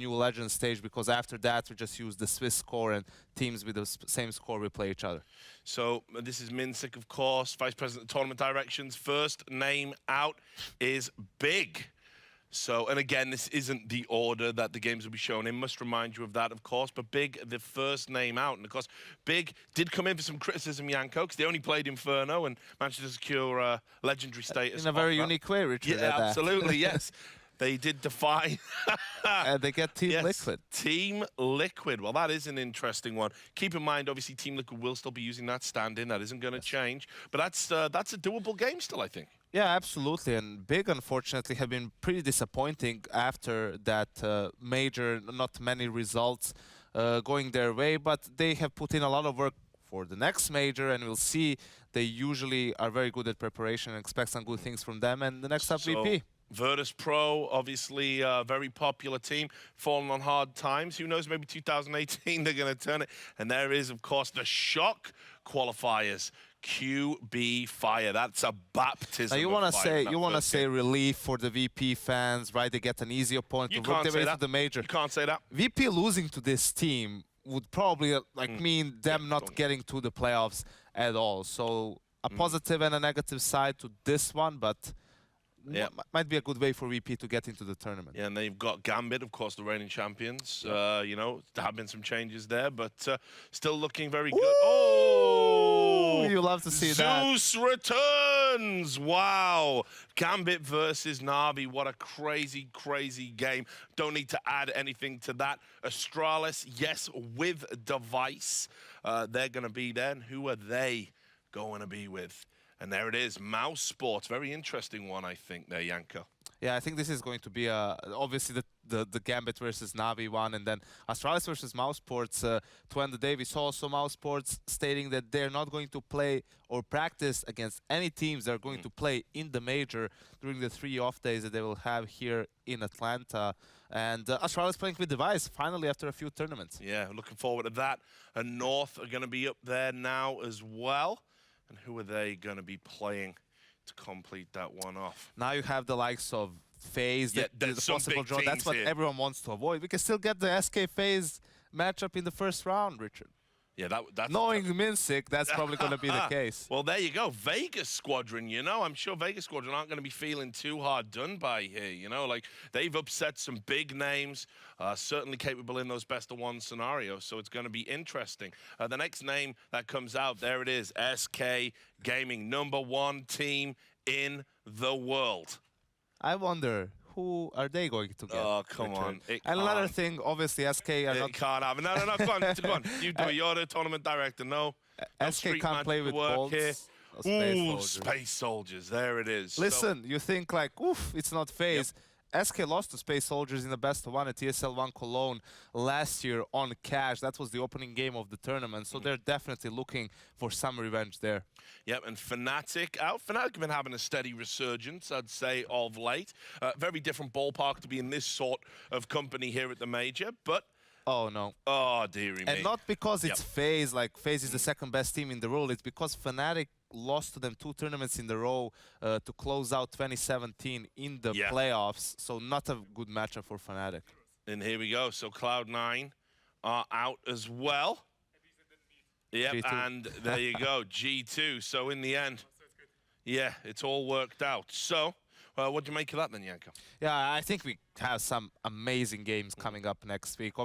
new legend stage, because after that we just use the Swiss score, and teams with the same score will play each other. So this is Minsick, of course, Vice President of Tournament Directions. First name out is Big. So, and again, this isn't the order that the games will be shown in. Must remind you of that, of course. But Big, the first name out. And, of course, Big did come in for some criticism, Janko, because they only played Inferno and managed to secure legendary status. In a very unique way, Richard. Yeah, absolutely, yes. They did defy. They get Team Liquid. Team Liquid. Well, that is an interesting one. Keep in mind, obviously, Team Liquid will still be using that stand-in. That isn't going to change. But that's a doable game still, I think. Yeah, absolutely. And Big, unfortunately, have been pretty disappointing after that major. Not many results going their way, but they have put in a lot of work for the next major, and we'll see. They usually are very good at preparation and expect some good things from them. And the next up, VP. Virtus Pro, obviously a very popular team, falling on hard times. Who knows, maybe 2018 they're going to turn it. And there is, of course, the shock qualifiers. QB Fire. That's a baptism. Now you want to say relief for the VP fans, right? They get an easy opponent to work their way to the major. You can't say that. VP losing to this team would probably mean them not getting to the playoffs at all. So a positive and a negative side to this one, but might be a good way for VP to get into the tournament. Yeah, and they've got Gambit, of course, the reigning champions. You know, there have been some changes there, but still looking very good. Oh! You love to see that. Zeus returns! Wow! Gambit versus Na'Vi. What a crazy, crazy game. Don't need to add anything to that. Astralis, yes, with Device. They're going to be there. And who are they going to be with? And there it is, Mouse Sports. Very interesting one, I think, there, Janko. Yeah, I think this is going to be obviously the Gambit versus Na'Vi one, and then Astralis versus Mouse Sports. To end the day, we saw also Mouse Sports stating that they're not going to play or practice against any teams. They're going to play in the major during the 3 off days that they will have here in Atlanta. And Astralis playing with Device, finally, after a few tournaments. Yeah, looking forward to that. And North are going to be up there now as well. And who are they going to be playing to complete that one off? Now you have the likes of FaZe, the possible draw. That's what everyone wants to avoid. We can still get the SK FaZe matchup in the first round, Richard. Yeah, that's knowing Minsick, that's probably going to be the case. Well, there you go. Vegas Squadron, you know, I'm sure Vegas Squadron aren't going to be feeling too hard done by here, you know, like they've upset some big names, certainly capable in those best-of-1 scenarios, so it's going to be interesting. The next name that comes out, there it is, SK Gaming, #1 team in the world. I wonder, who are they going to get? Oh, come on. And another thing, obviously, SK are not... can't happen. No, go on, go on. You do it. You're the tournament director. No. SK can't play with bolts. Here. Ooh, Space Soldiers. There it is. Listen, you think like, oof, it's not FaZe. SK lost to Space Soldiers in the best-of-1 at TSL1 Cologne last year on cash. That was the opening game of the tournament, so they're definitely looking for some revenge there. Yep, and Fnatic out. Fnatic have been having a steady resurgence, I'd say, of late. Very different ballpark to be in this sort of company here at the major, but... Oh, no. Oh, dearie me. And not because it's FaZe, like FaZe is the second best team in the world. It's because Fnatic lost to them 2 tournaments in a row to close out 2017 in the playoffs. So not a good matchup for Fnatic. And here we go. So Cloud9 are out as well. Yep, G2. and there you go, G2. So in the end, yeah, it's all worked out. So what do you make of that then, Janko? Yeah, I think we have some amazing games coming up next week.